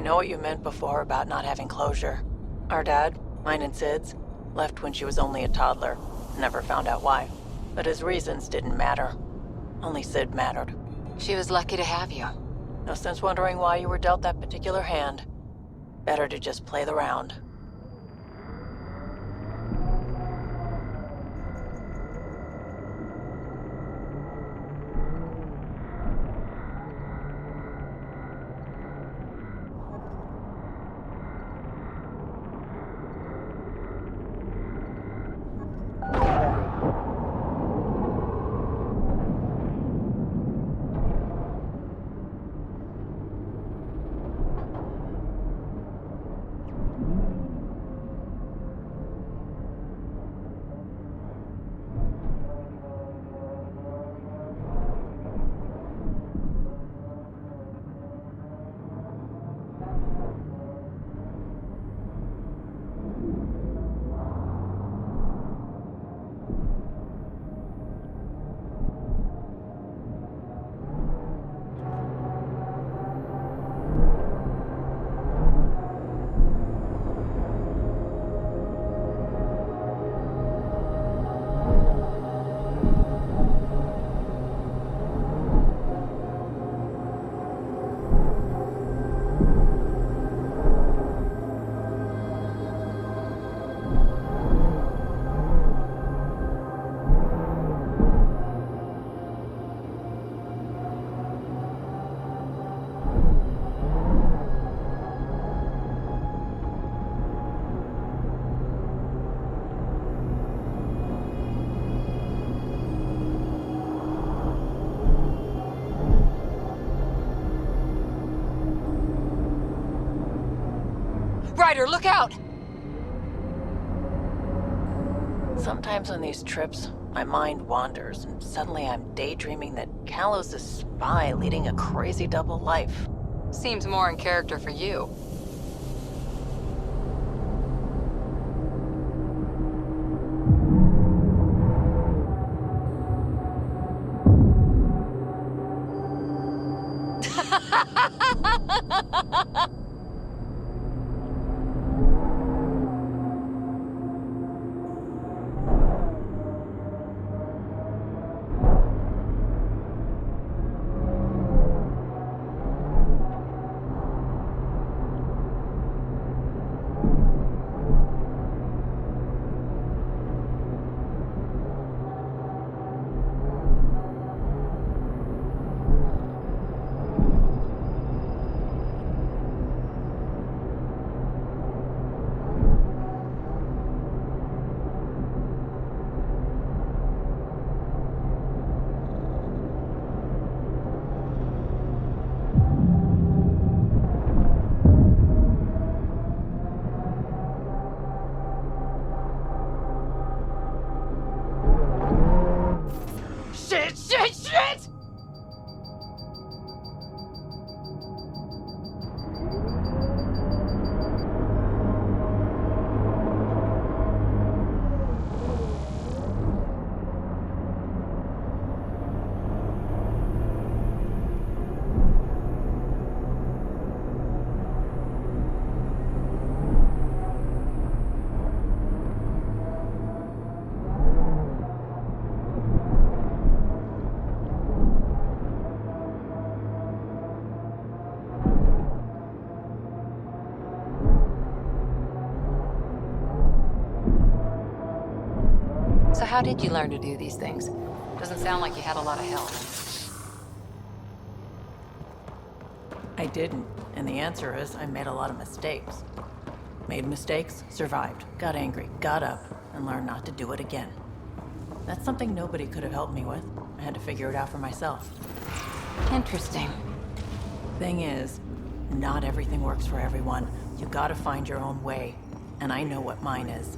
know what you meant before about not having closure. Our dad, mine and Sid's, left when she was only a toddler. Never found out why. But his reasons didn't matter. Only Sid mattered. She was lucky to have you. No sense wondering why you were dealt that particular hand. Better to just play the round. Ryder, look out! Sometimes on these trips, my mind wanders, and suddenly I'm daydreaming that Callow's a spy leading a crazy double life. Seems more in character for you. Shit! So how did you learn to do these things? Doesn't sound like you had a lot of help. I didn't, and the answer is I made a lot of mistakes. Made mistakes, survived, got angry, got up, and learned not to do it again. That's something nobody could have helped me with. I had to figure it out for myself. Interesting. Thing is, not everything works for everyone. You gotta find your own way, and I know what mine is.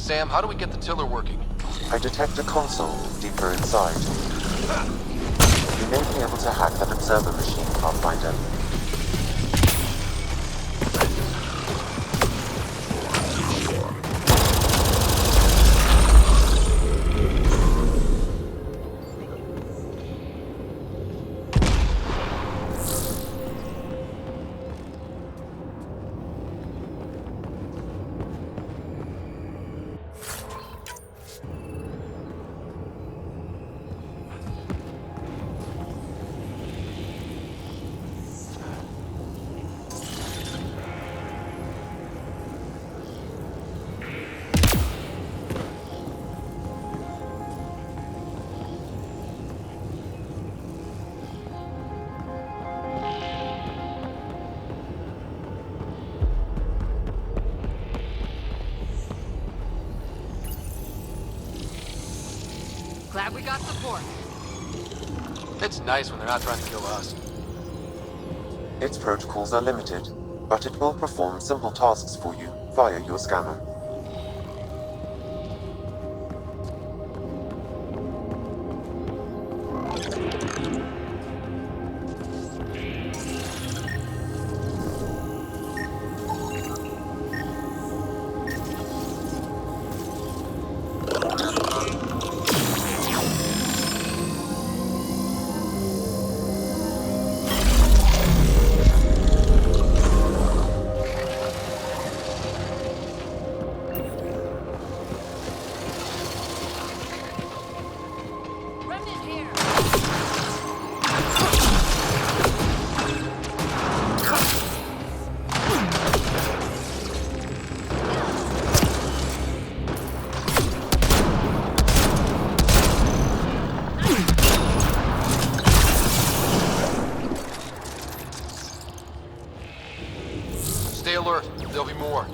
Sam, how do we get the tiller working? I detect a console deeper inside. You may be able to hack that observer machine, Pathfinder. Glad we got support. It's nice when they're not trying to kill us. Its protocols are limited, but it will perform simple tasks for you via your scanner. Remnant here! Stay alert. There'll be more.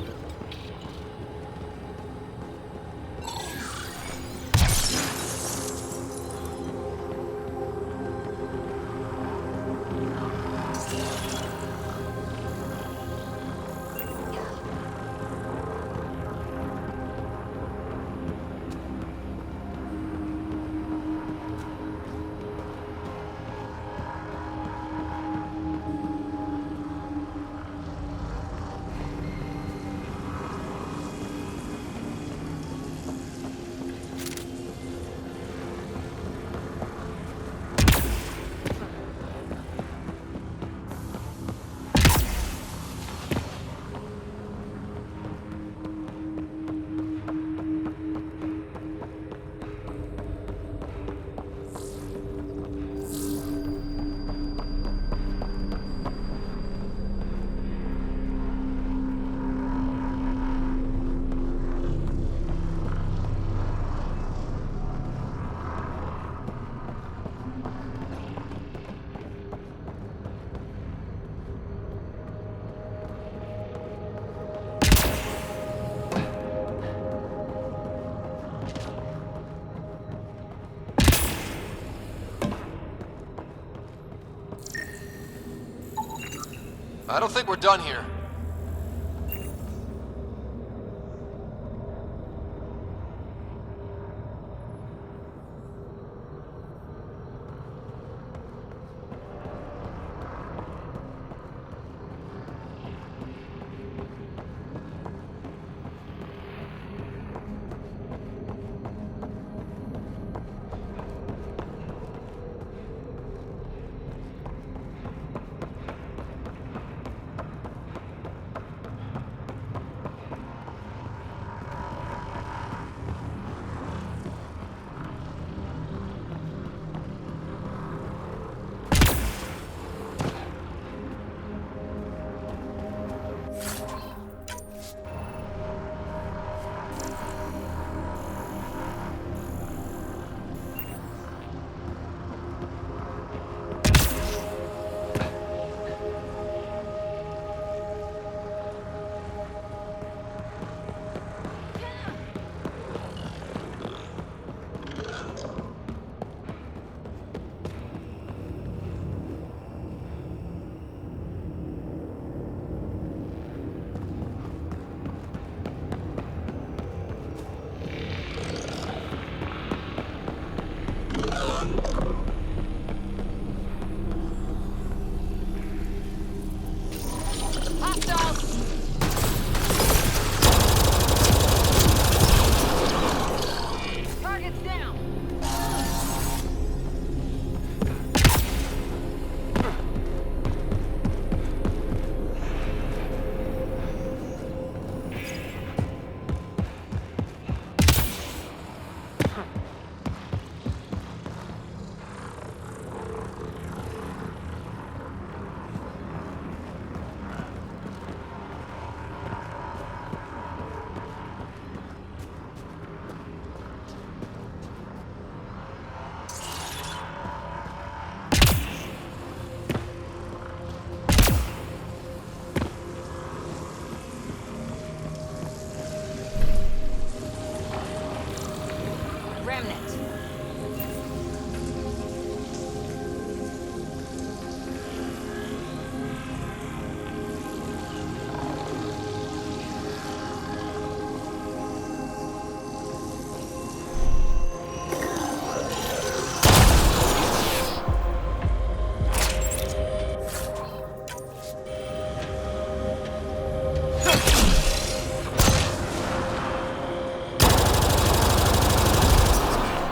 I don't think we're done here. Hostiles! Target's down! Remnant.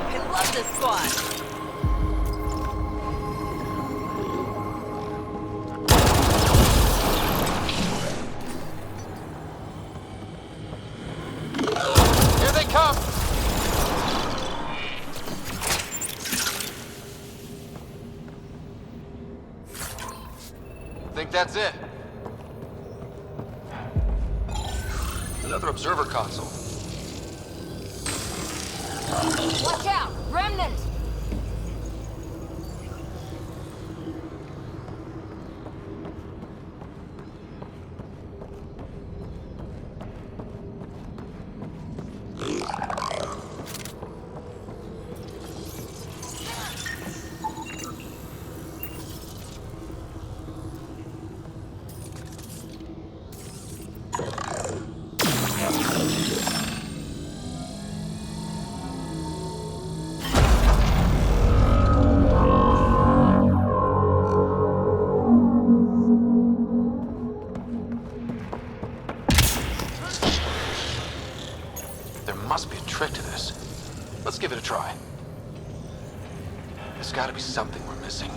I love this squad. Here they come! Think that's it. Another observer console. Watch out! Remnant! There must be a trick to this. Let's give it a try. There's gotta be something we're missing.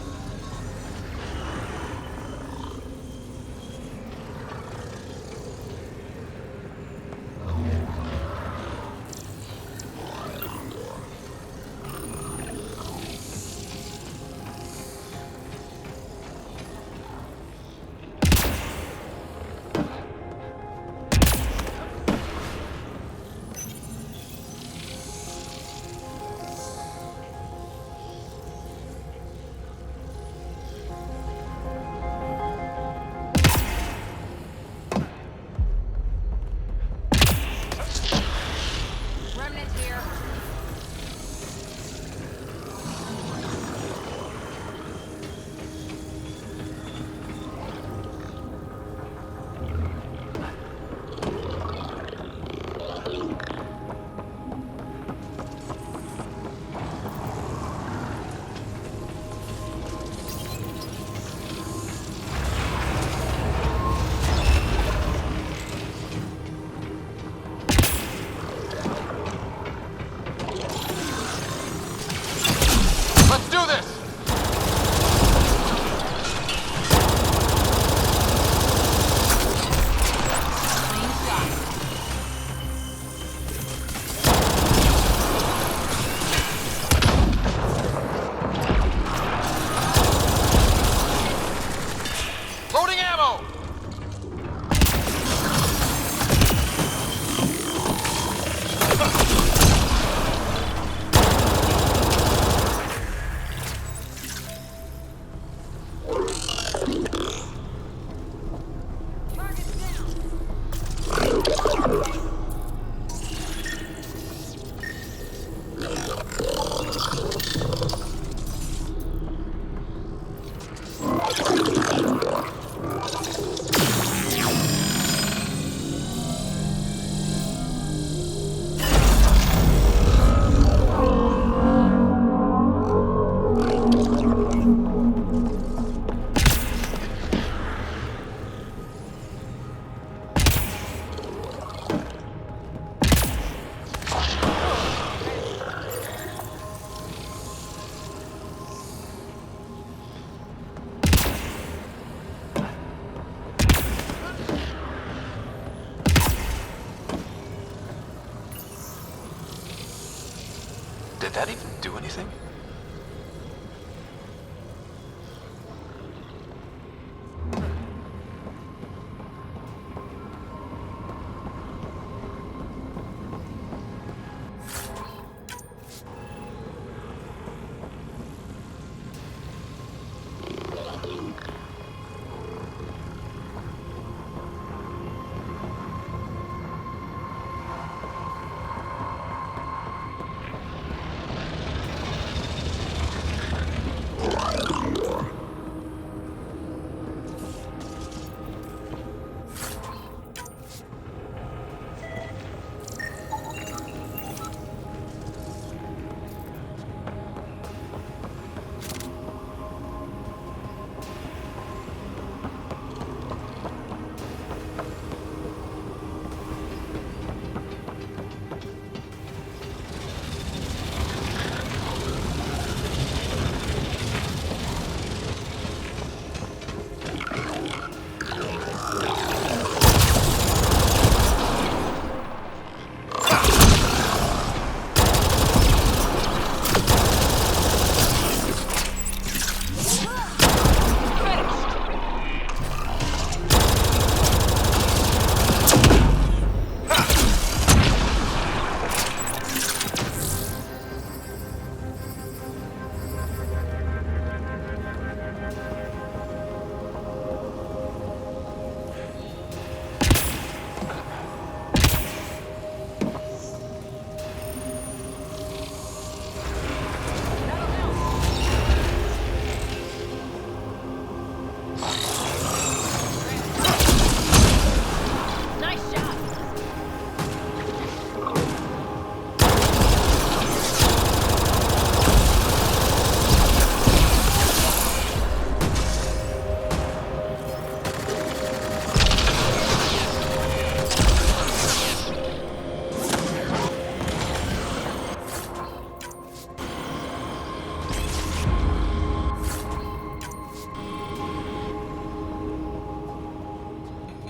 that even do anything?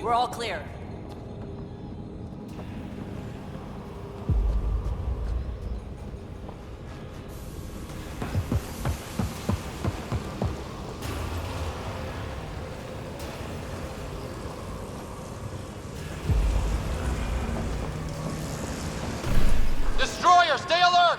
We're all clear. Destroyer, stay alert!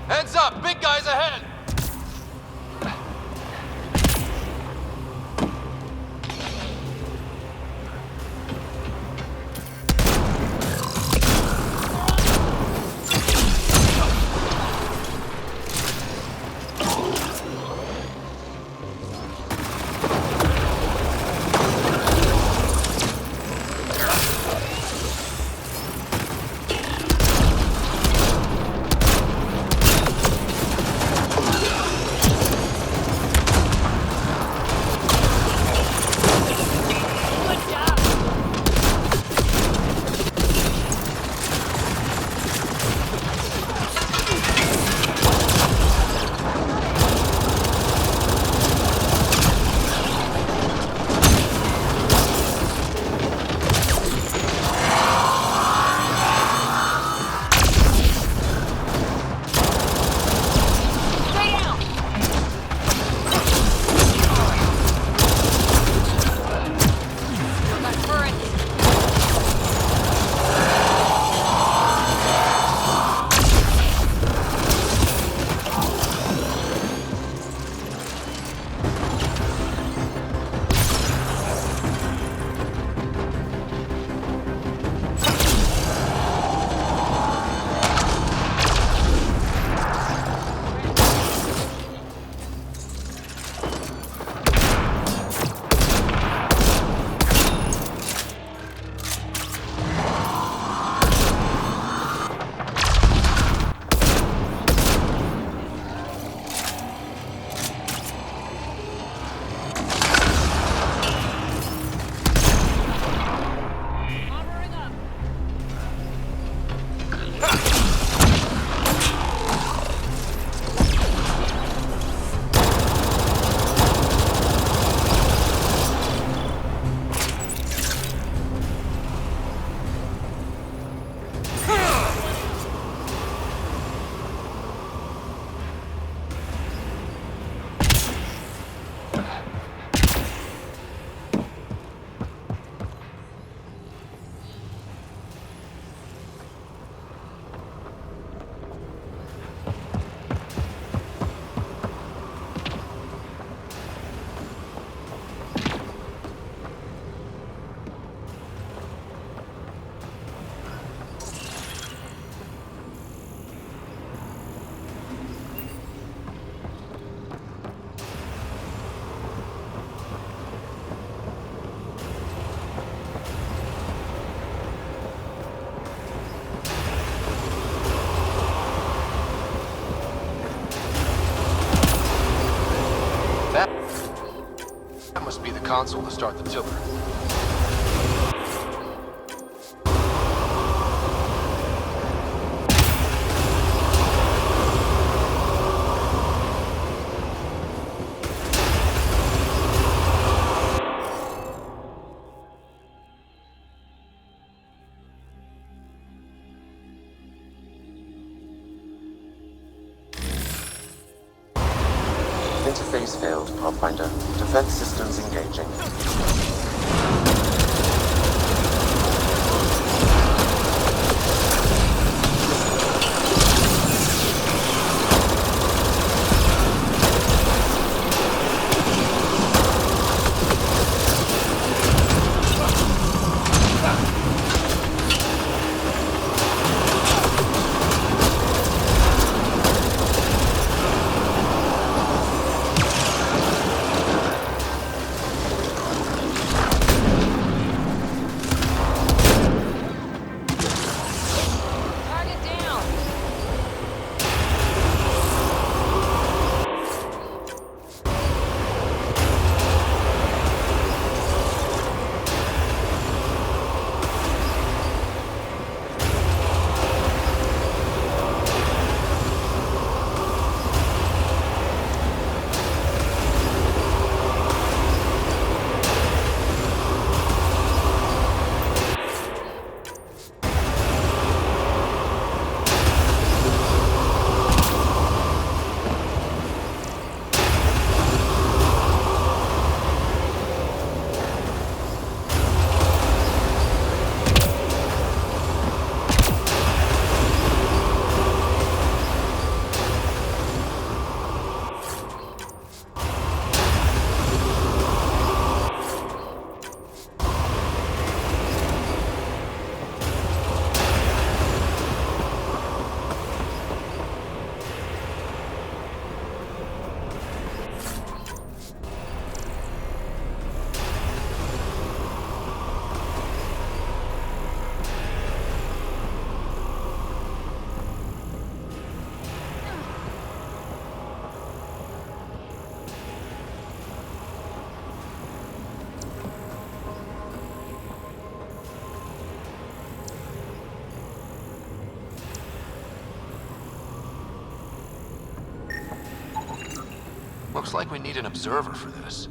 Heads up! Big guys ahead! console to start the tiller. Interface failed, Pathfinder. Defense systems engaging. Target down! Looks like we need an observer for this.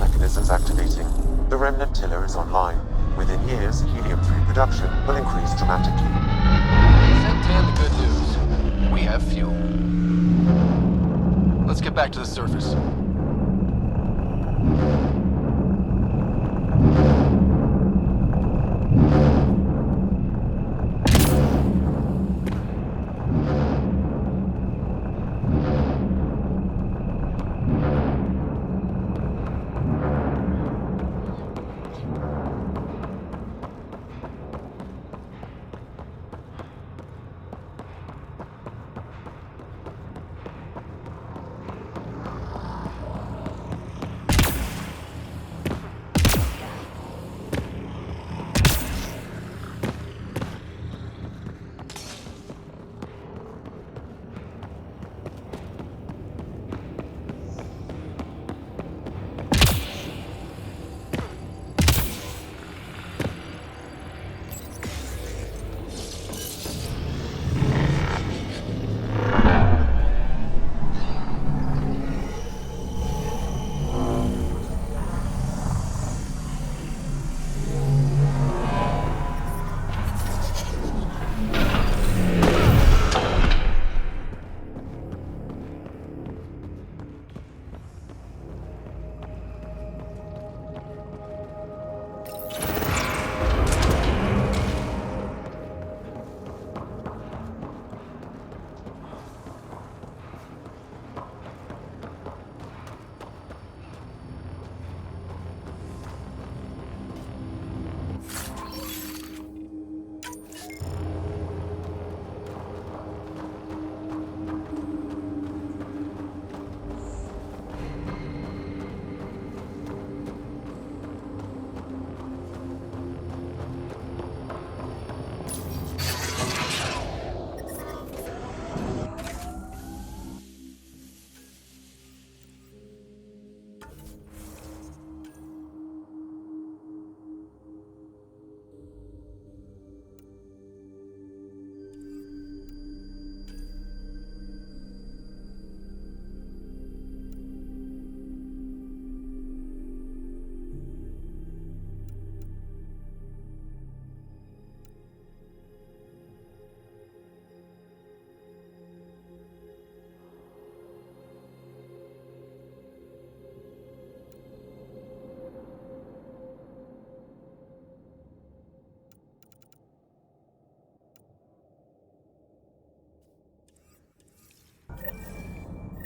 mechanisms activating. The remnant tiller is online. Within years, helium-3 production will increase dramatically. Send Tan the good news. We have fuel. Let's get back to the surface.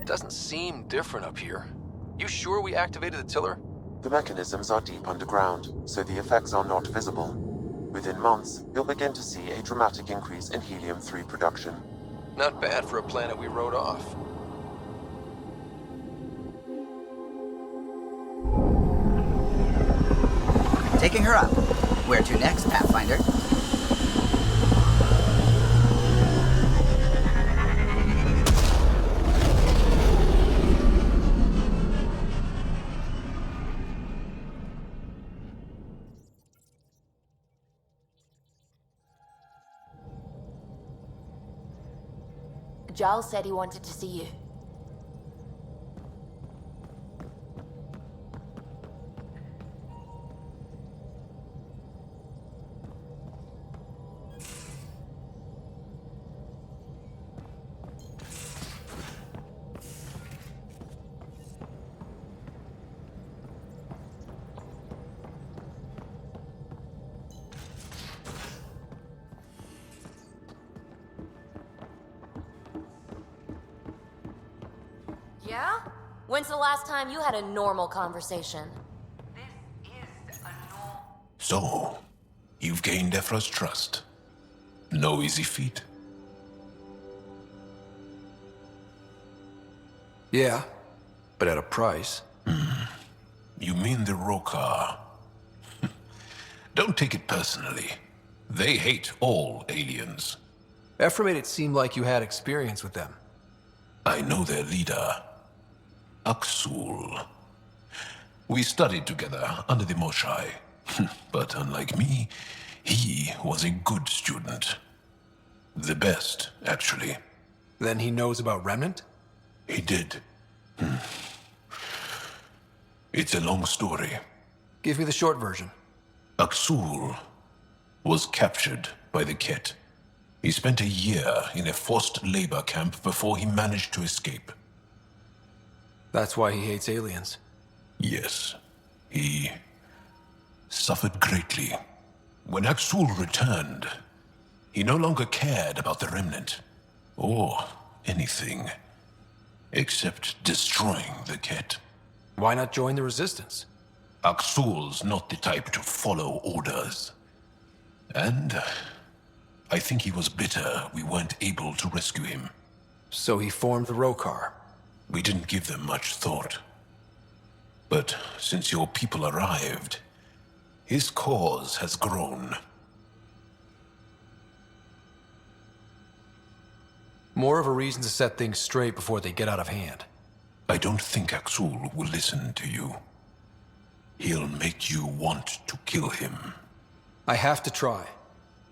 Doesn't seem different up here. You sure we activated the tiller? The mechanisms are deep underground, so the effects are not visible. Within months, you'll begin to see a dramatic increase in helium-3 production. Not bad for a planet we wrote off. Taking her up. Where to next, Pathfinder? Giles said he wanted to see you. Yeah? When's the last time you had a normal conversation? So, you've gained Ephra's trust. No easy feat. Yeah, but at a price. You mean the Rokar? Don't take it personally. They hate all aliens. Ephra made it seem like you had experience with them. I know their leader, Aksul. We studied together under the Moshai. But unlike me, he was a good student. The best, actually. Then he knows about Remnant? He did. It's a long story. Give me the short version. Aksul was captured by the Ket. He spent a year in a forced labor camp before he managed to escape. That's why he hates aliens. Yes, he suffered greatly. When Aksul returned, he no longer cared about the Remnant, or anything, except destroying the Ket. Why not join the Resistance? Aksul's not the type to follow orders. And I think he was bitter we weren't able to rescue him. So he formed the Rokar. We didn't give them much thought. But since your people arrived, his cause has grown. More of a reason to set things straight before they get out of hand. I don't think Aksul will listen to you. He'll make you want to kill him. I have to try.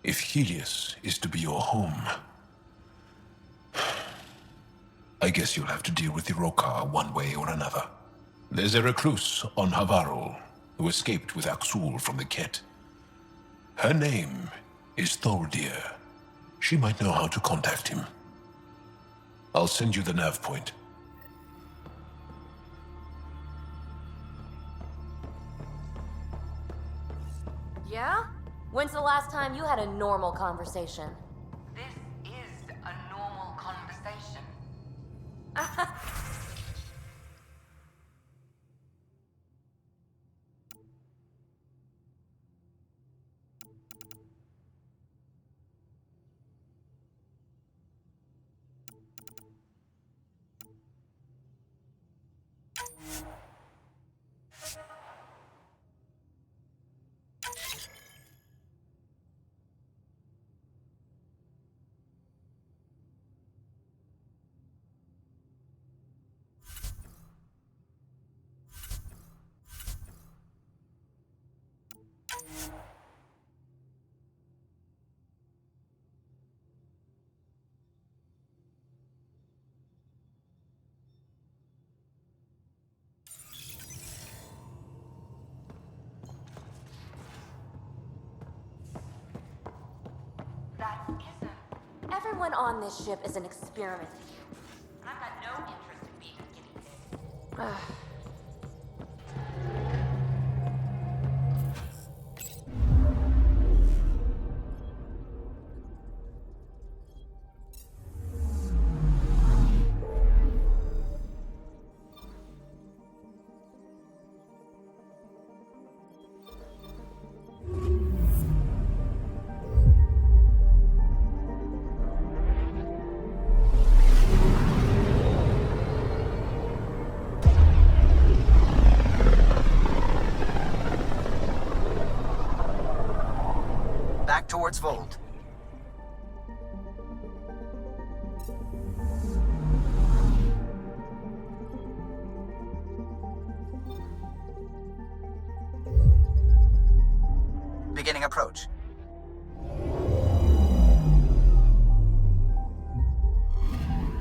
If Helios is to be your home, I guess you'll have to deal with the Rokar one way or another. There's a recluse on Havarul who escaped with Aksul from the Ket. Her name is Thordir. She might know how to contact him. I'll send you the nav point. Yeah? When's the last time you had a normal conversation? This is a normal conversation. Everyone on this ship is an experiment to you. And I've got no interest in being a guinea pig. Back towards Vold. Beginning approach.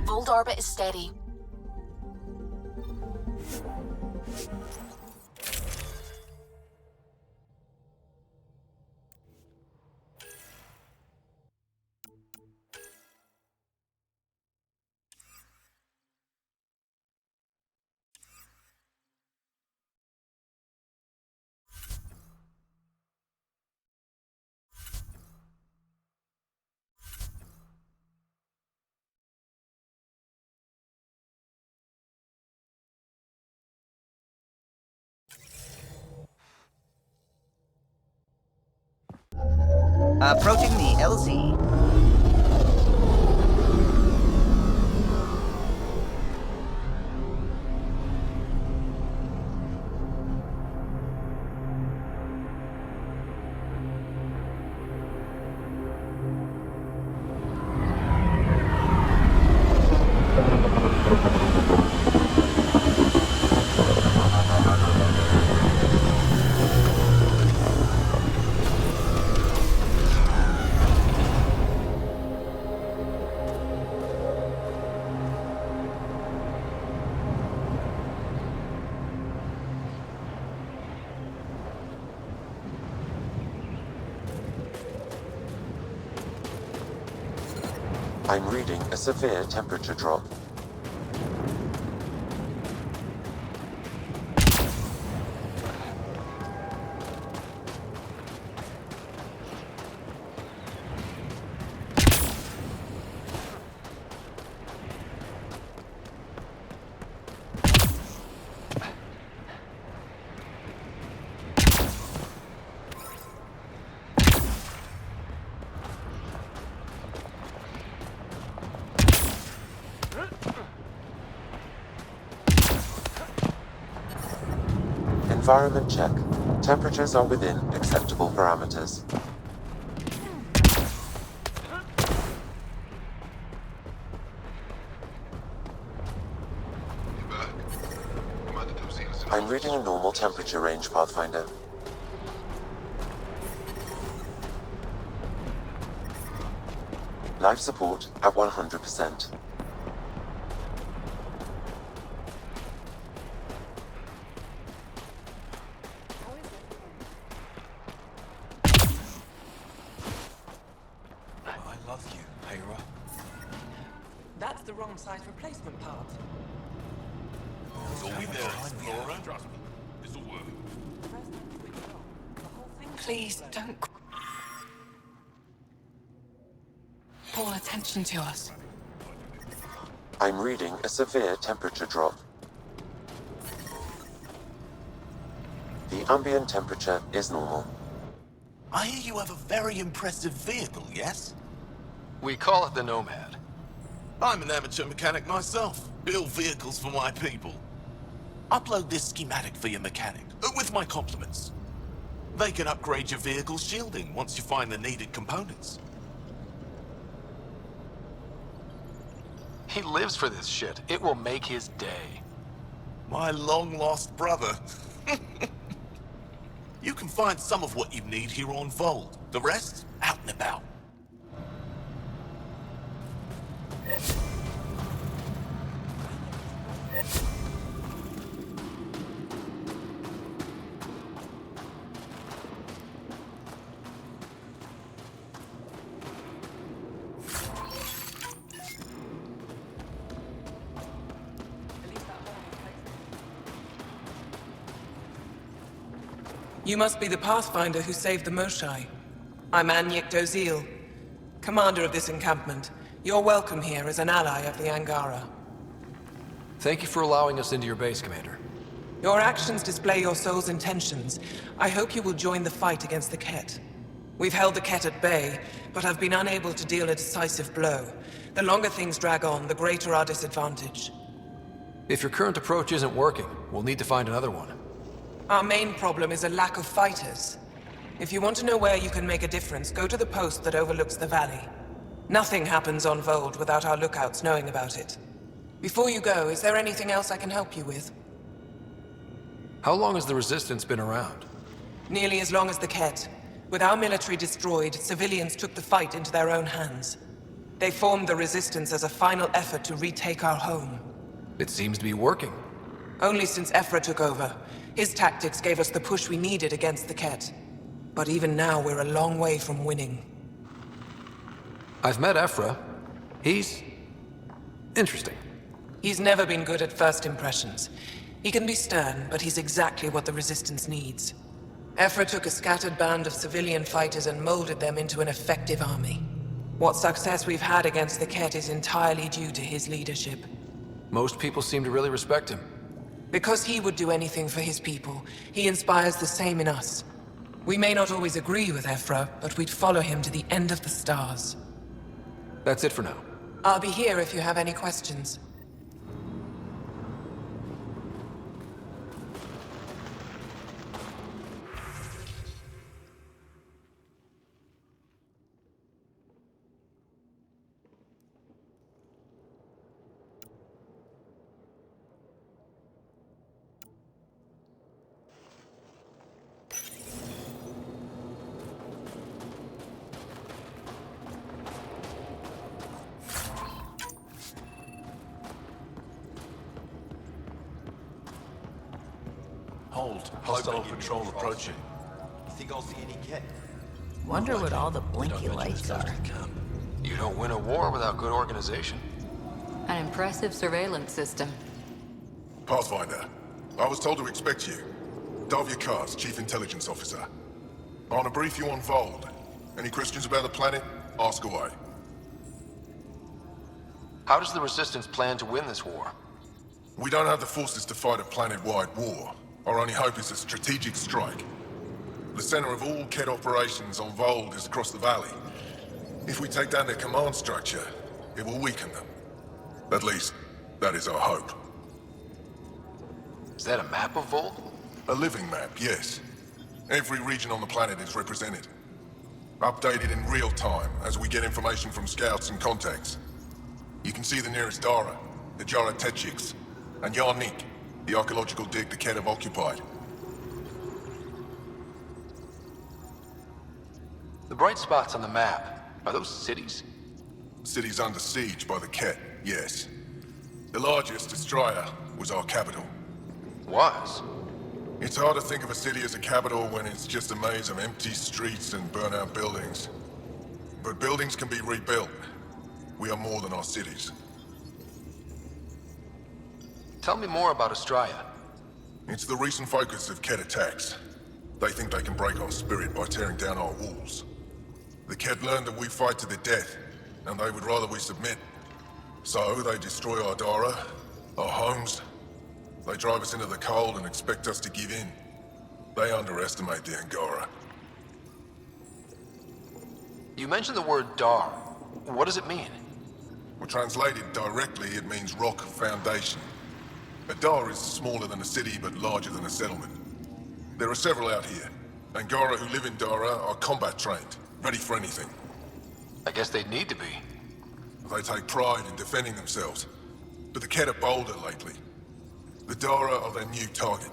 Vold orbit is steady. Approaching the LZ. I'm reading a severe temperature drop. Environment check. Temperatures are within acceptable parameters. I'm reading a normal temperature range, Pathfinder. Life support at 100%. I love you, Hera. That's the wrong size replacement part. Go in there, Explorer. Trust me, this'll work. Please don't call attention to us. I'm reading a severe temperature drop. The ambient temperature is normal. I hear you have a very impressive vehicle, yes? We call it the Nomad. I'm an amateur mechanic myself. Build vehicles for my people. Upload this schematic for your mechanic, with my compliments. They can upgrade your vehicle's shielding once you find the needed components. He lives for this shit. It will make his day. My long-lost brother. You can find some of what you need here on Vold. The rest, out and about. You must be the Pathfinder who saved the Moshai. I'm Anyek Dozil, commander of this encampment. You're welcome here as an ally of the Angara. Thank you for allowing us into your base, Commander. Your actions display your soul's intentions. I hope you will join the fight against the Ket. We've held the Ket at bay, but have been unable to deal a decisive blow. The longer things drag on, the greater our disadvantage. If your current approach isn't working, we'll need to find another one. Our main problem is a lack of fighters. If you want to know where you can make a difference, go to the post that overlooks the valley. Nothing happens on Vold without our lookouts knowing about it. Before you go, is there anything else I can help you with? How long has the Resistance been around? Nearly as long as the Ket. With our military destroyed, civilians took the fight into their own hands. They formed the Resistance as a final effort to retake our home. It seems to be working. Only since Ephra took over. His tactics gave us the push we needed against the Ket. But even now, we're a long way from winning. I've met Ephra. He's interesting. He's never been good at first impressions. He can be stern, but he's exactly what the Resistance needs. Ephra took a scattered band of civilian fighters and molded them into an effective army. What success we've had against the Ket is entirely due to his leadership. Most people seem to really respect him. Because he would do anything for his people, he inspires the same in us. We may not always agree with Ephra, but we'd follow him to the end of the stars. That's it for now. I'll be here if you have any questions. Hold. Hostile patrol approaching. You think I'll see any Ket? Wonder what all the blinky lights are. You don't win a war without good organization. An impressive surveillance system. Pathfinder, I was told to expect you. Davia Kars, Chief Intelligence Officer. I want to brief you on Vold. Any questions about the planet? Ask away. How does the Resistance plan to win this war? We don't have the forces to fight a planet-wide war. Our only hope is a strategic strike. The center of all Kett operations on Vold is across the valley. If we take down their command structure, it will weaken them. At least, that is our hope. Is that a map of Volt? A living map, yes. Every region on the planet is represented. Updated in real time as we get information from scouts and contacts. You can see the nearest Dara, the Jara Tetchiks, and Yarnik, the archaeological dig the Kett have occupied. The bright spots on the map, are those cities? Cities under siege by the Kett, yes. The largest, Estraya, was our capital. Was? It's hard to think of a city as a capital when it's just a maze of empty streets and burnt-out buildings. But buildings can be rebuilt. We are more than our cities. Tell me more about Estraya. It's the recent focus of Kett attacks. They think they can break our spirit by tearing down our walls. The Kett learned that we fight to the death, and they would rather we submit. So they destroy our Dara, our homes. They drive us into the cold and expect us to give in. They underestimate the Angara. You mentioned the word Dar. What does it mean? Well, translated directly, it means rock foundation. A Dar is smaller than a city, but larger than a settlement. There are several out here. Angara who live in Dara are combat trained, ready for anything. I guess they'd need to be. They take pride in defending themselves. But the Kett are bolder lately. The Dara are their new target.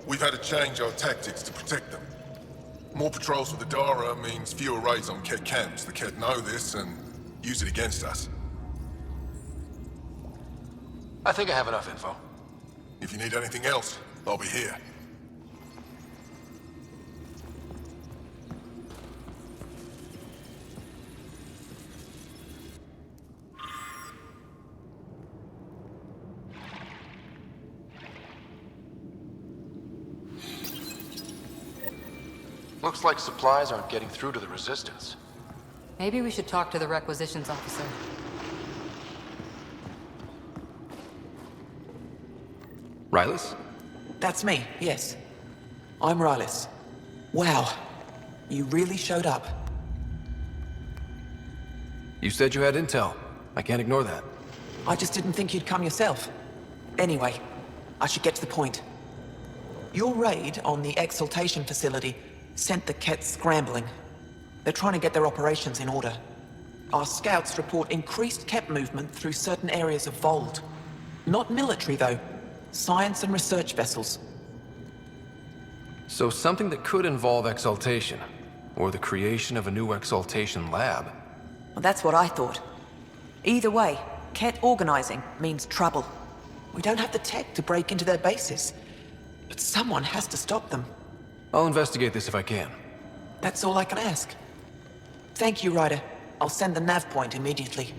We've had to change our tactics to protect them. More patrols with the Dara means fewer raids on Kett camps. The Kett know this and use it against us. I think I have enough info. If you need anything else, I'll be here. Looks like supplies aren't getting through to the Resistance. Maybe we should talk to the requisitions officer. Rylas? That's me, yes. I'm Rylas. Wow. You really showed up. You said you had intel. I can't ignore that. I just didn't think you'd come yourself. Anyway, I should get to the point. Your raid on the exaltation facility sent the Kett scrambling. They're trying to get their operations in order. Our scouts report increased Kett movement through certain areas of Vold. Not military, though. Science and research vessels. So something that could involve exaltation, or the creation of a new exaltation lab. Well, that's what I thought. Either way, Kett organizing means trouble. We don't have the tech to break into their bases. But someone has to stop them. I'll investigate this if I can. That's all I can ask. Thank you, Ryder. I'll send the nav point immediately.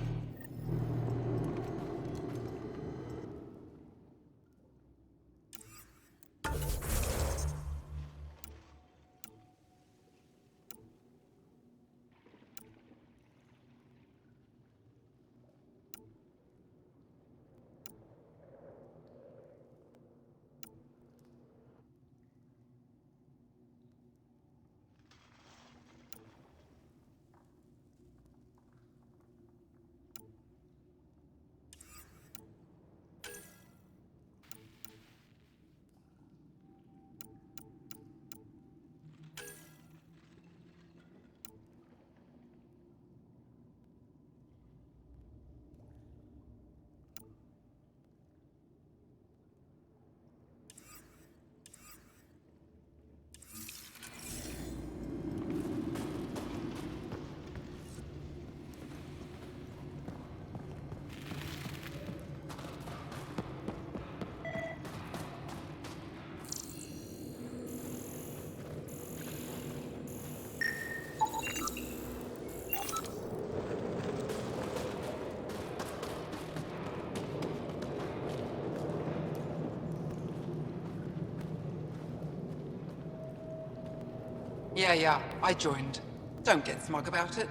Yeah, I joined. Don't get smug about it.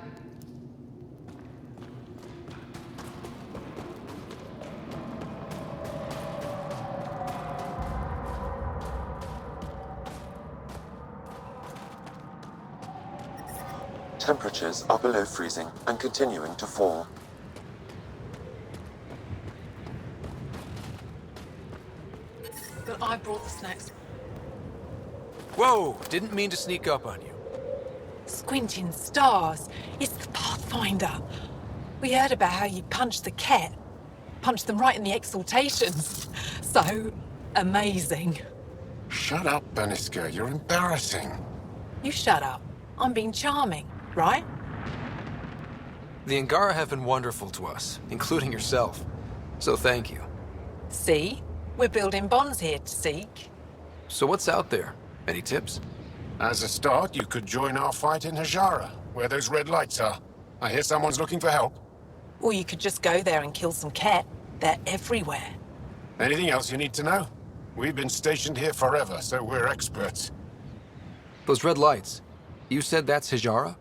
Temperatures are below freezing and continuing to fall. But I brought the snacks. Whoa! Didn't mean to sneak up on you. Squinting stars. It's the Pathfinder. We heard about how you punched the cat. Punched them right in the exaltations. So amazing. Shut up, Beniska. You're embarrassing. You shut up. I'm being charming, right? The Angara have been wonderful to us, including yourself. So thank you. See? We're building bonds here, Seek. So what's out there? Any tips? As a start, you could join our fight in Hajara, where those red lights are. I hear someone's looking for help. Or you could just go there and kill some cat. They're everywhere. Anything else you need to know? We've been stationed here forever, so we're experts. Those red lights. You said that's Hijara?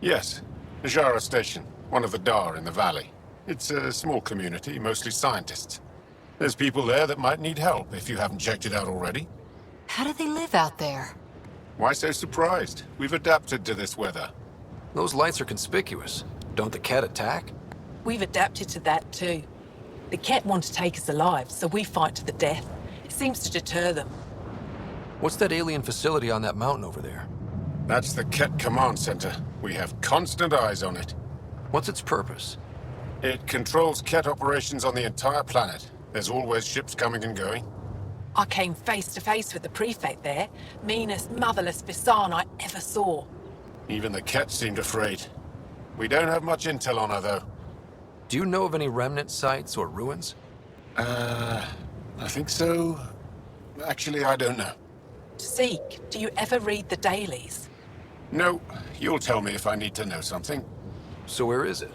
Yes, Hajara Station, one of the Dar in the valley. It's a small community, mostly scientists. There's people there that might need help if you haven't checked it out already. How do they live out there? Why so surprised? We've adapted to this weather. Those lights are conspicuous. Don't the cat attack? We've adapted to that too. The cat want to take us alive, so we fight to the death. It seems to deter them. What's that alien facility on that mountain over there? That's the Ket Command Center. We have constant eyes on it. What's its purpose? It controls Ket operations on the entire planet. There's always ships coming and going. I came face to face with the prefect there. Meanest, motherless Visan I ever saw. Even the Ket seemed afraid. We don't have much intel on her, though. Do you know of any remnant sites or ruins? I think so. Actually, I don't know. Seek, do you ever read the dailies? No, you'll tell me if I need to know something. So where is it?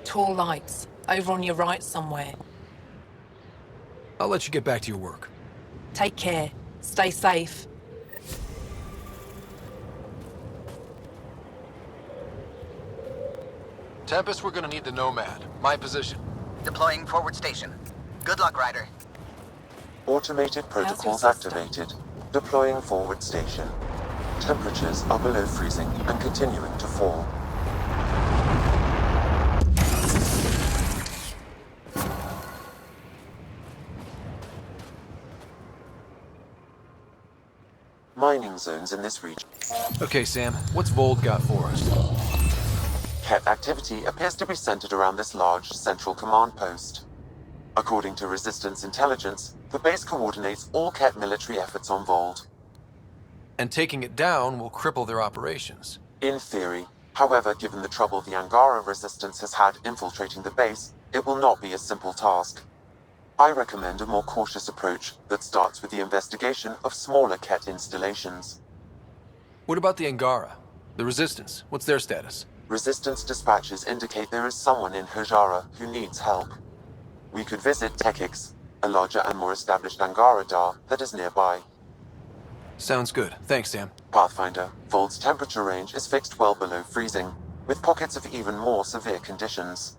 Tall lights, over on your right somewhere. I'll let you get back to your work. Take care. Stay safe. Tempest, we're gonna need the Nomad. My position. Deploying forward station. Good luck, Ryder. Automated protocols How's your system? activated. Deploying forward station. Temperatures are below freezing and continuing to fall. Mining zones in this region. Okay, Sam, what's Vold got for us? Ket activity appears to be centered around this large central command post. According to Resistance intelligence, the base coordinates all Ket military efforts on Vold. And taking it down will cripple their operations. In theory. However, given the trouble the Angara Resistance has had infiltrating the base, it will not be a simple task. I recommend a more cautious approach that starts with the investigation of smaller Ket installations. What about the Angara? The Resistance, what's their status? Resistance dispatches indicate there is someone in Hajara who needs help. We could visit Tekix, a larger and more established Angara Dar that is nearby. Sounds good. Thanks, Sam. Pathfinder, Vold's temperature range is fixed well below freezing, with pockets of even more severe conditions.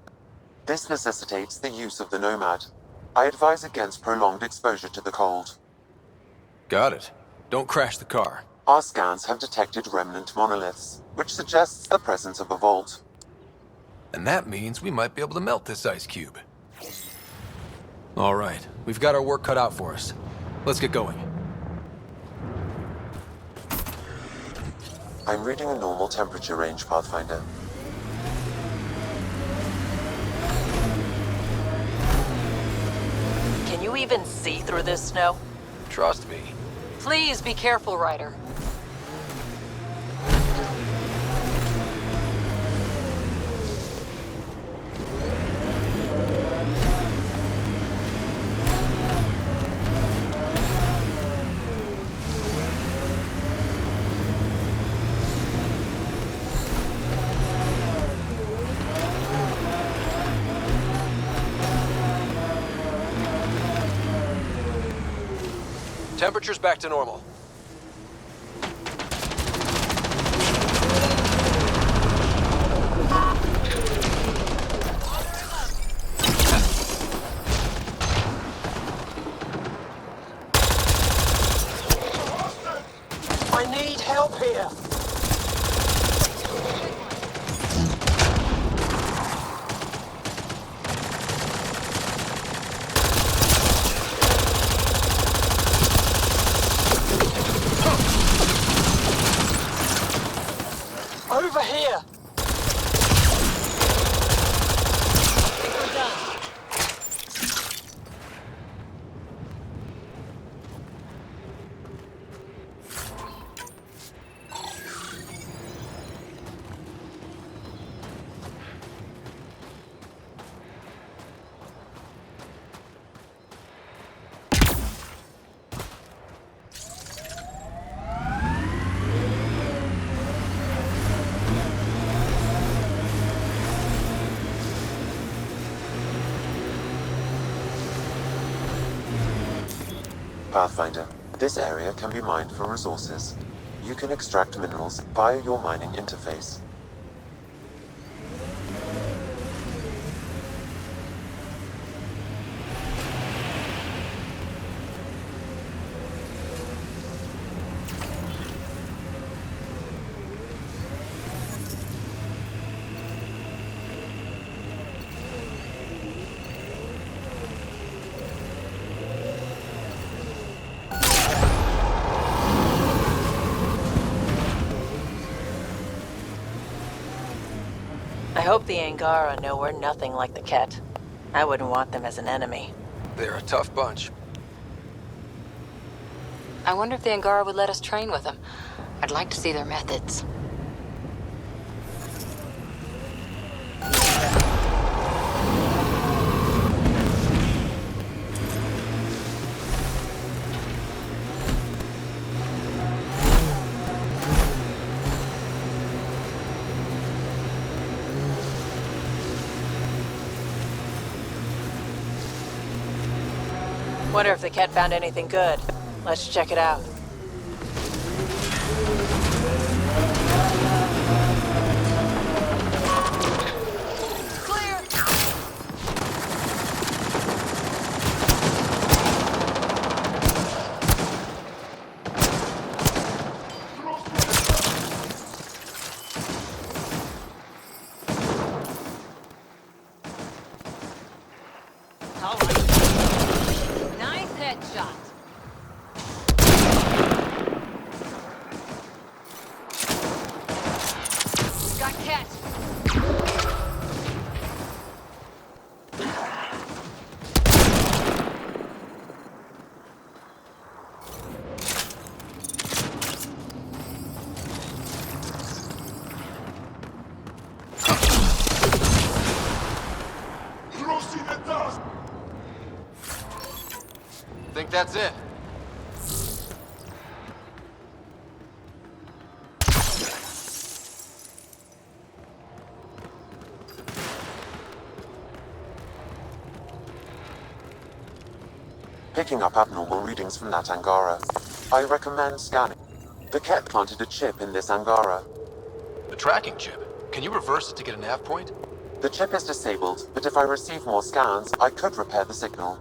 This necessitates the use of the Nomad. I advise against prolonged exposure to the cold. Got it. Don't crash the car. Our scans have detected remnant monoliths, which suggests the presence of a vault. And that means we might be able to melt this ice cube. All right, we've got our work cut out for us. Let's get going. I'm reading a normal temperature range, Pathfinder. Can you even see through this snow? Trust me. Please be careful, Ryder. Temperature's back to normal. I need help here. Over here. We're done. Pathfinder, this area can be mined for resources. You can extract minerals via your mining interface. I hope the Angara know we're nothing like the Ket. I wouldn't want them as an enemy. They're a tough bunch. I wonder if the Angara would let us train with them. I'd like to see their methods. Wonder if the Ket found anything good. Let's check it out. All right. Nice headshot. Got catch. Think that's it? Picking up abnormal readings from that Angara. I recommend scanning. The Ket planted a chip in this Angara. The tracking chip. Can you reverse it to get a nav point? The chip is disabled, but if I receive more scans, I could repair the signal.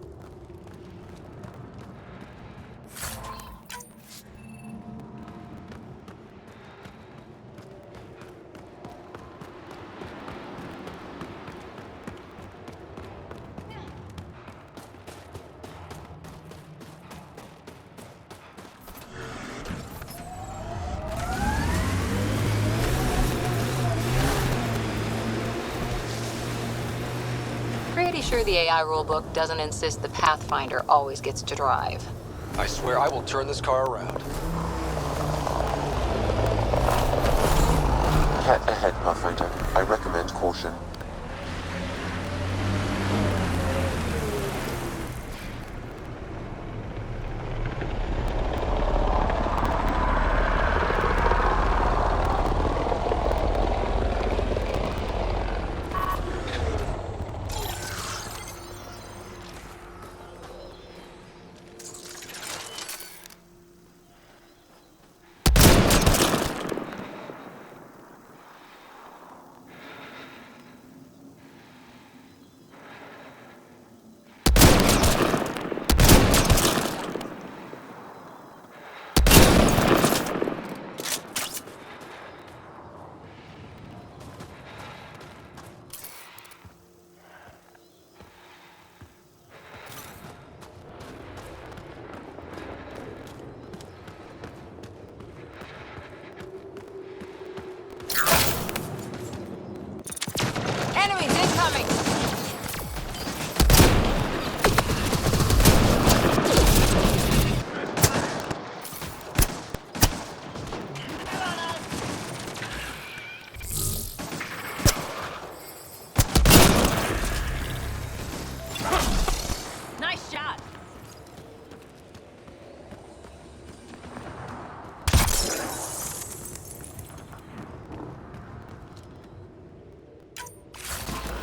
Pretty sure the AI rulebook doesn't insist the Pathfinder always gets to drive. I swear I will turn this car around. Ket ahead, Pathfinder. I recommend caution.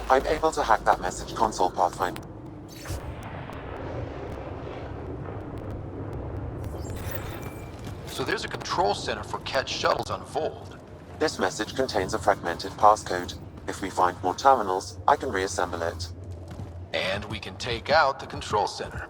I'm able to hack that message console, Pathfinder. So there's a control center for Ket shuttles on Vold. This message contains a fragmented passcode. If we find more terminals, I can reassemble it. And we can take out the control center.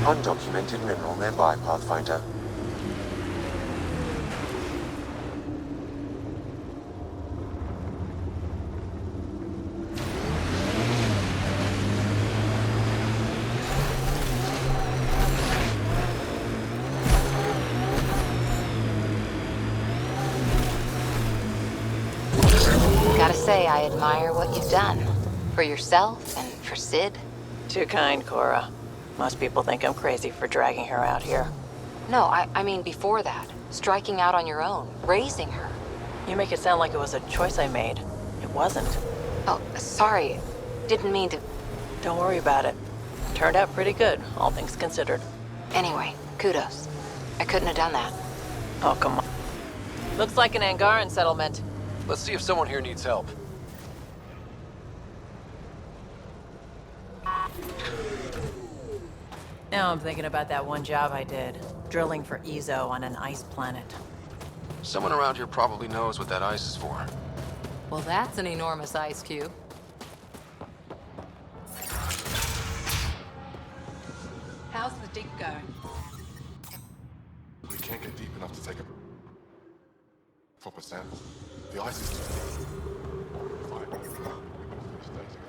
Undocumented mineral nearby, Pathfinder. Gotta say, I admire what you've done. For yourself and for Sid. Too kind, Cora. Most people think I'm crazy for dragging her out here. No, I mean before that. Striking out on your own. Raising her. You make it sound like it was a choice I made. It wasn't. Oh, sorry. Didn't mean to... Don't worry about it. Turned out pretty good, all things considered. Anyway, kudos. I couldn't have done that. Oh, come on. Looks like an Angaran settlement. Let's see if someone here needs help. Now I'm thinking about that one job I did. Drilling for Ezo on an ice planet. Someone around here probably knows what that ice is for. Well, that's an enormous ice cube. How's the dig going? We can't get deep enough to take a proper sample. The ice is too thick. Fine. Finish dosing